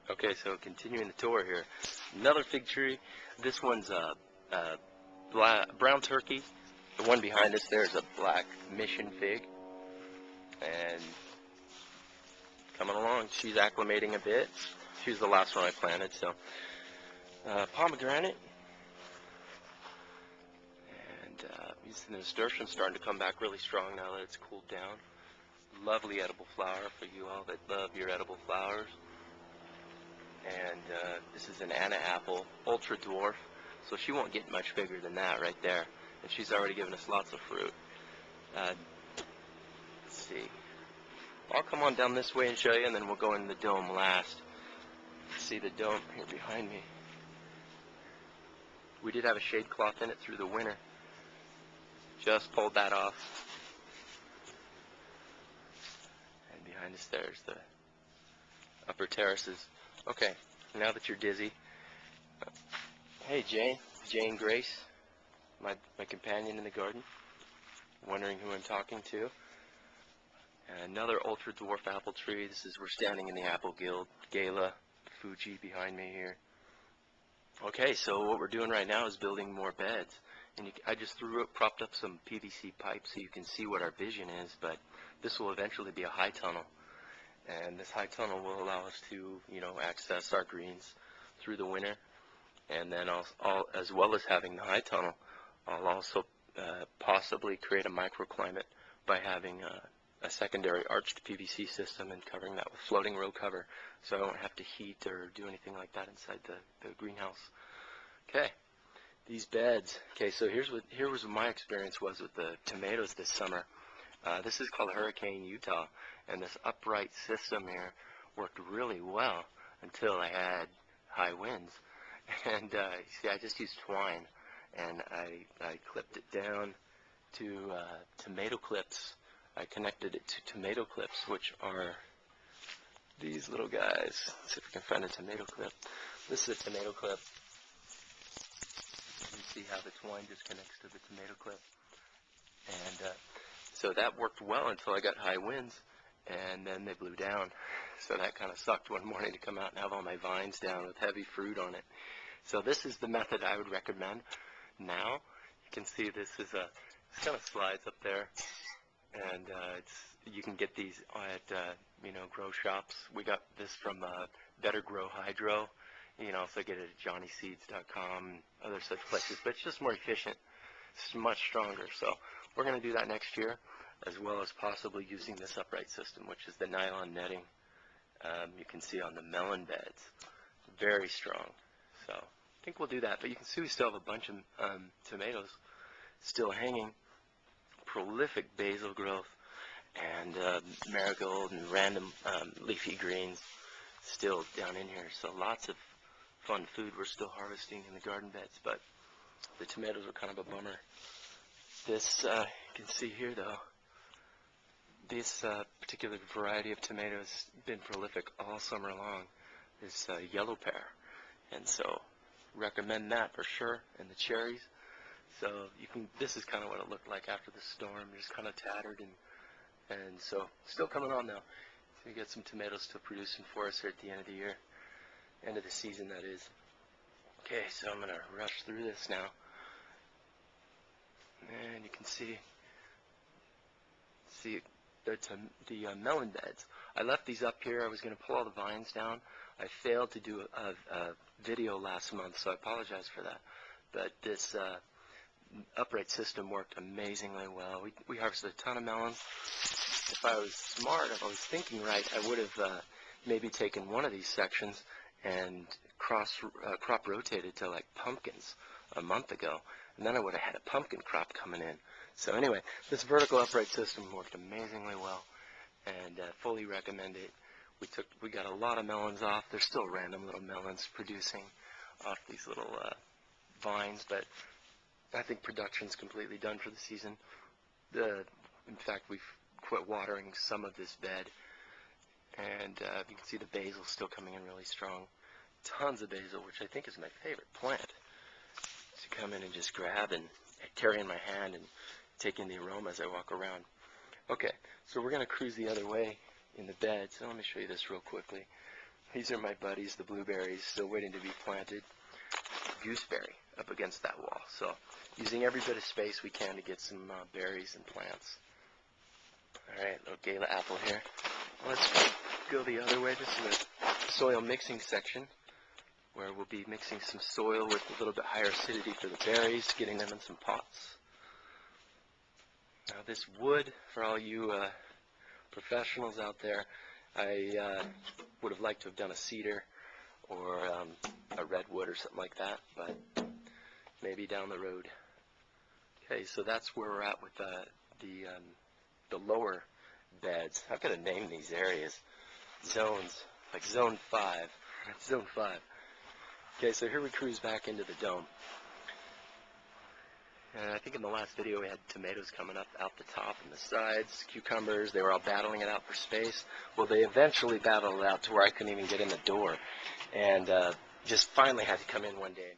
Okay, so continuing the tour here. Another fig tree. This one's a brown turkey. The one behind us there is a black mission fig. And coming along, she's acclimating a bit. She was the last one I planted, so. Pomegranate. And the nasturtium's starting to come back really strong now that it's cooled down. Lovely edible flower for you all that love your edible flowers. And this is an Anna apple, ultra dwarf, so she won't get much bigger than that right there. And she's already given us lots of fruit. Let's see. I'll come on down this way and show you, and then we'll go in the dome last. See the dome here behind me. We did have a shade cloth in it through the winter. Just pulled that off. And behind us there's the upper terraces. Okay, now that you're dizzy, hey Jane Grace, my companion in the garden, wondering who I'm talking to. And another ultra dwarf apple tree. We're standing in the apple guild, Gala, Fuji behind me here. Okay, so what we're doing right now is building more beds. And I just propped up some PVC pipe so you can see what our vision is, but this will eventually be a high tunnel. And this high tunnel will allow us to, access our greens through the winter. And then as well as having the high tunnel, I'll also possibly create a microclimate by having a secondary arched PVC system and covering that with floating row cover, so I won't have to heat or do anything like that inside the greenhouse. Okay, these beds. Okay, so here was what my experience was with the tomatoes this summer. This is called Hurricane Utah, and this upright system here worked really well until I had high winds. And see, I just used twine, and I clipped it down to tomato clips. I connected it to tomato clips, which are these little guys. Let's see if we can find a tomato clip. This is a tomato clip. You see how the twine just connects to the tomato clip. And so that worked well until I got high winds, and then they blew down. So that kind of sucked one morning to come out and have all my vines down with heavy fruit on it. So this is the method I would recommend. Now, you can see this kind of slides up there. And you can get these at grow shops. We got this from Better Grow Hydro. You can also get it at johnnyseeds.com and other such places, but it's just more efficient. It's much stronger. So we're going to do that next year, as well as possibly using this upright system, which is the nylon netting you can see on the melon beds. Very strong. So I think we'll do that. But you can see we still have a bunch of tomatoes still hanging. Prolific basil growth, and marigold and random leafy greens still down in here. So lots of fun food we're still harvesting in the garden beds, but the tomatoes are kind of a bummer. This, you can see here though, this particular variety of tomatoes has been prolific all summer long. This yellow pear, and so recommend that for sure. And the cherries. So this is kind of what it looked like after the storm, just kind of tattered, and so still coming on now. So we got some tomatoes still producing for us here at the end of the year, end of the season that is. Okay, so I'm going to rush through this now. And you can see the melon beds. I left these up here. I was going to pull all the vines down. I failed to do a video last month, so I apologize for that. But this upright system worked amazingly well. We harvested a ton of melons. If I was smart, if I was thinking right, I would have maybe taken one of these sections and crop rotated to like pumpkins a month ago, and then I would have had a pumpkin crop coming in. So anyway, this vertical upright system worked amazingly well, and fully recommend it. We got a lot of melons off. There's still random little melons producing off these little vines, but I think production's completely done for the season. In fact, we've quit watering some of this bed, and you can see the basil still coming in really strong. Tons of basil, which I think is my favorite plant to come in and just grab and carry in my hand and take in the aroma as I walk around. Okay, so we're going to cruise the other way in the bed. So let me show you this real quickly. These are my buddies, the blueberries, still waiting to be planted. Gooseberry up against that wall. So using every bit of space we can to get some berries and plants. Alright, little Gala apple here. Let's go the other way. This is the soil mixing section, where we'll be mixing some soil with a little bit higher acidity for the berries, getting them in some pots. Now this wood, for all you professionals out there, I would have liked to have done a cedar or a redwood or something like that, but maybe down the road. Okay, so that's where we're at with the lower beds. I've got to name these areas. Zones, like Zone 5. Zone 5. Okay, so here we cruise back into the dome. And I think in the last video we had tomatoes coming up out the top and the sides, cucumbers, they were all battling it out for space. Well, they eventually battled it out to where I couldn't even get in the door. And just finally had to come in one day.